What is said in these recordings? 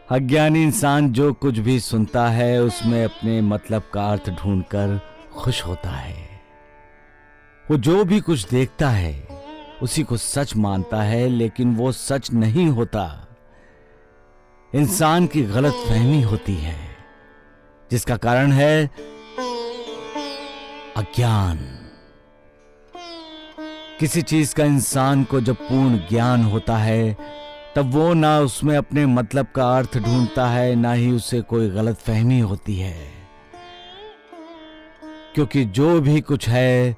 अज्ञानी इंसान जो कुछ भी सुनता है उसमें अपने मतलब का अर्थ ढूंढकर खुश होता है। वो जो भी कुछ देखता है उसी को सच मानता है, लेकिन वो सच नहीं होता। इंसान की गलत फहमी होती है जिसका कारण है अज्ञान। किसी चीज का इंसान को जब पूर्ण ज्ञान होता है तब वो ना उसमें अपने मतलब का अर्थ ढूंढता है, ना ही उसे कोई गलत फहमी होती है, क्योंकि जो भी कुछ है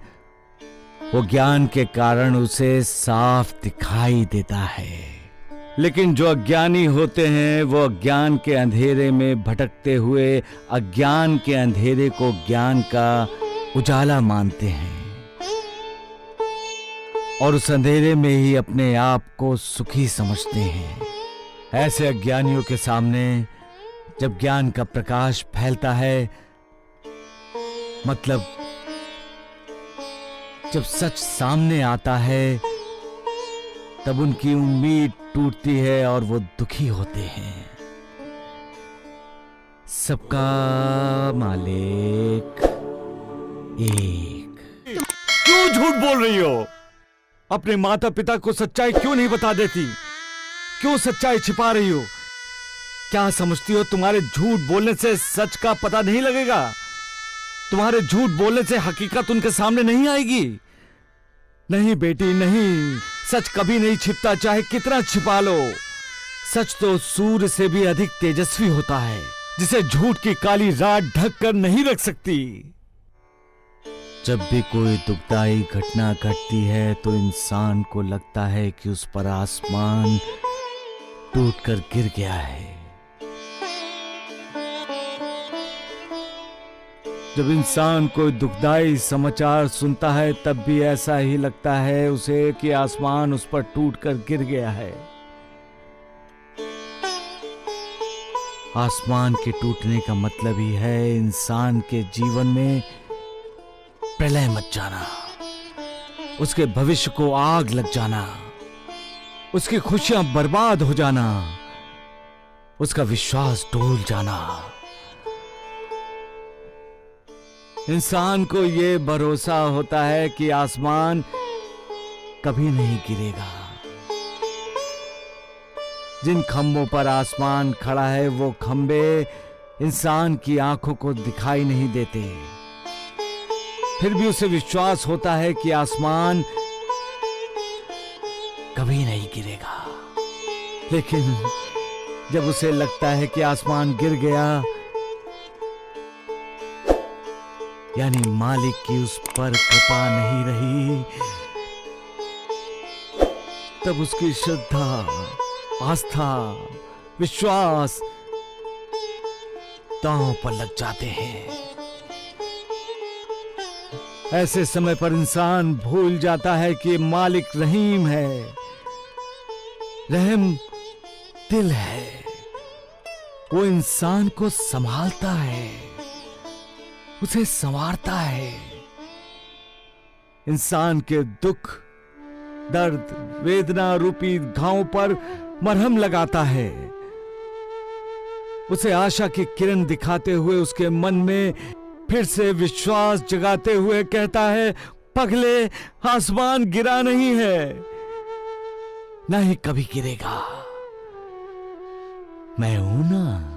वो ज्ञान के कारण उसे साफ दिखाई देता है। लेकिन जो अज्ञानी होते हैं वो अज्ञान के अंधेरे में भटकते हुए अज्ञान के अंधेरे को ज्ञान का उजाला मानते हैं और उस अंधेरे में ही अपने आप को सुखी समझते हैं। ऐसे अज्ञानियों के सामने जब ज्ञान का प्रकाश फैलता है, मतलब जब सच सामने आता है, तब उनकी उम्मीद टूटती है और वो दुखी होते हैं। सबका मालिक एक। क्यों झूठ बोल रही हो? अपने माता पिता को सच्चाई क्यों नहीं बता देती? क्यों सच्चाई छिपा रही हो? क्या समझती हो तुम्हारे झूठ बोलने से सच का पता नहीं लगेगा? तुम्हारे झूठ बोलने से हकीकत उनके सामने नहीं आएगी? नहीं बेटी नहीं, सच कभी नहीं छिपता, चाहे कितना छिपा लो। सच तो सूर्य से भी अधिक तेजस्वी होता है, जिसे झूठ की काली रात ढक कर नहीं रख सकती। जब भी कोई दुखदाई घटना घटती है तो इंसान को लगता है कि उस पर आसमान टूटकर गिर गया है। जब इंसान कोई दुखदाई समाचार सुनता है तब भी ऐसा ही लगता है उसे कि आसमान उस पर टूटकर गिर गया है। आसमान के टूटने का मतलब ही है इंसान के जीवन में प्रलय मच जाना, उसके भविष्य को आग लग जाना, उसकी खुशियां बर्बाद हो जाना, उसका विश्वास डोल जाना। इंसान को यह भरोसा होता है कि आसमान कभी नहीं गिरेगा। जिन खंभों पर आसमान खड़ा है वो खंभे इंसान की आंखों को दिखाई नहीं देते, फिर भी उसे विश्वास होता है कि आसमान कभी नहीं गिरेगा। लेकिन जब उसे लगता है कि आसमान गिर गया, यानी मालिक की उस पर कृपा नहीं रही, तब उसकी श्रद्धा, आस्था, विश्वास दांव पर लग जाते हैं। ऐसे समय पर इंसान भूल जाता है कि मालिक रहीम है, रहम दिल है। वो इंसान को संभालता है, उसे संवारता है। इंसान के दुख, दर्द, वेदना रूपी घावों पर मरहम लगाता है। उसे आशा की किरण दिखाते हुए उसके मन में फिर से विश्वास जगाते हुए कहता है, पगले, आसमान गिरा नहीं है, ना ही कभी गिरेगा। मैं हूं ना।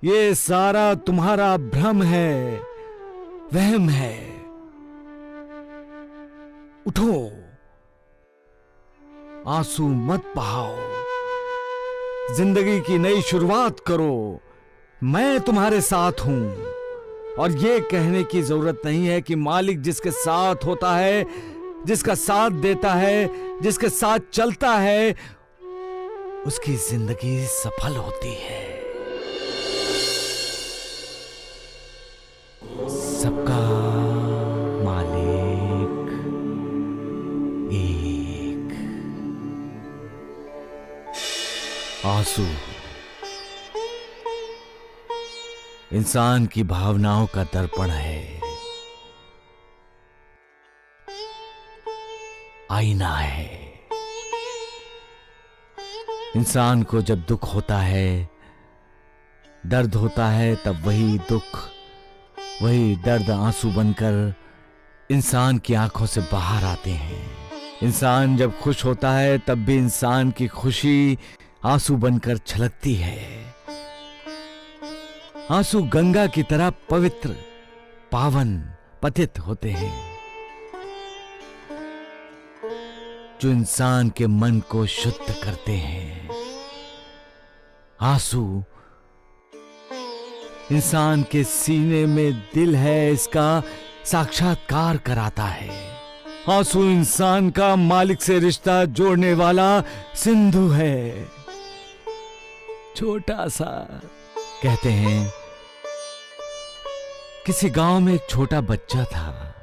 ये सारा तुम्हारा भ्रम है, वहम है। उठो, आंसू मत बहाओ, जिंदगी की नई शुरुआत करो। मैं तुम्हारे साथ हूं। और ये कहने की जरूरत नहीं है कि मालिक जिसके साथ होता है, जिसका साथ देता है, जिसके साथ चलता है, उसकी जिंदगी सफल होती है। सबका मालिक एक। आंसू इंसान की भावनाओं का दर्पण है, आईना है। इंसान को जब दुख होता है, दर्द होता है, तब वही दुख, वही दर्द आंसू बनकर इंसान की आंखों से बाहर आते हैं। इंसान जब खुश होता है तब भी इंसान की खुशी आंसू बनकर छलकती है। आंसू गंगा की तरह पवित्र, पावन, पतित होते हैं, जो इंसान के मन को शुद्ध करते हैं। आंसू इंसान के सीने में दिल है, इसका साक्षात्कार कराता है। आंसू इंसान का मालिक से रिश्ता जोड़ने वाला सिंधु है, छोटा सा। कहते हैं किसी गांव में एक छोटा बच्चा था,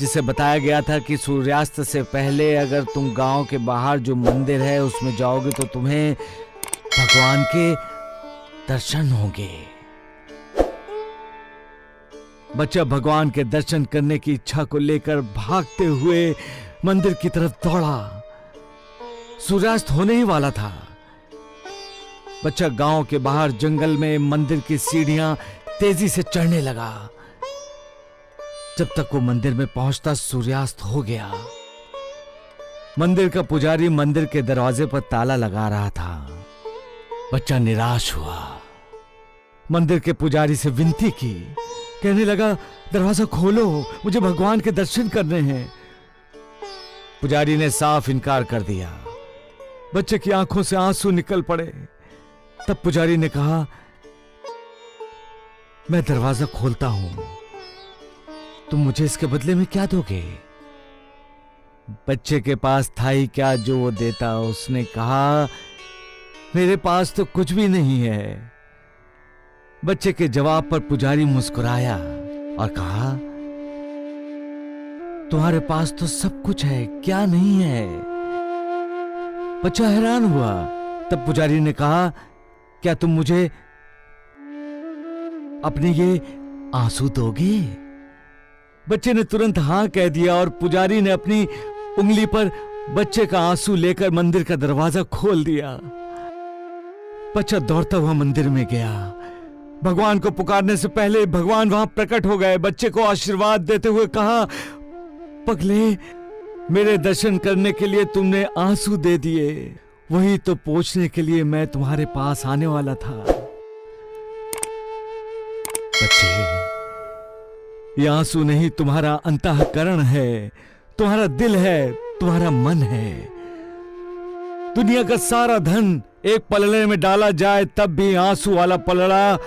जिसे बताया गया था कि सूर्यास्त से पहले अगर तुम गांव के बाहर जो मंदिर है उसमें जाओगे तो तुम्हें भगवान के दर्शन होंगे। बच्चा भगवान के दर्शन करने की इच्छा को लेकर भागते हुए मंदिर की तरफ दौड़ा। सूर्यास्त होने ही वाला था। बच्चा गांव के बाहर जंगल में मंदिर की सीढ़ियां तेजी से चढ़ने लगा। जब तक वो मंदिर में पहुंचता सूर्यास्त हो गया। मंदिर का पुजारी मंदिर के दरवाजे पर ताला लगा रहा था। बच्चा निराश हुआ। मंदिर के पुजारी से विनती की, कहने लगा, दरवाजा खोलो, मुझे भगवान के दर्शन करने हैं। पुजारी ने साफ इनकार कर दिया। बच्चे की आंखों से आंसू निकल पड़े। तब पुजारी ने कहा, मैं दरवाजा खोलता हूं, तुम मुझे इसके बदले में क्या दोगे? बच्चे के पास था ही क्या जो वो देता। उसने कहा, मेरे पास तो कुछ भी नहीं है। बच्चे के जवाब पर पुजारी मुस्कुराया और कहा, तुम्हारे पास तो सब कुछ है, क्या नहीं है? बच्चा हैरान हुआ। तब पुजारी ने कहा, क्या तुम मुझे अपने ये आंसू दोगे? बच्चे ने तुरंत हां कह दिया और पुजारी ने अपनी उंगली पर बच्चे का आंसू लेकर मंदिर का दरवाजा खोल दिया। बच्चा दौड़ता हुआ मंदिर में गया। भगवान को पुकारने से पहले भगवान वहां प्रकट हो गए। बच्चे को आशीर्वाद देते हुए कहा, पगले, मेरे दर्शन करने के लिए तुमने आंसू दे दिए, वही तो पूछने के लिए मैं तुम्हारे पास आने वाला था। बच्चे, ये आंसू नहीं, तुम्हारा अंतःकरण है, तुम्हारा दिल है, तुम्हारा मन है। दुनिया का सारा धन एक पलड़े में डाला जाए तब भी आंसू वाला पलड़ा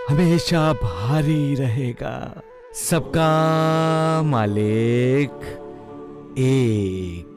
हमेशा भारी रहेगा। सबका मालिक एक।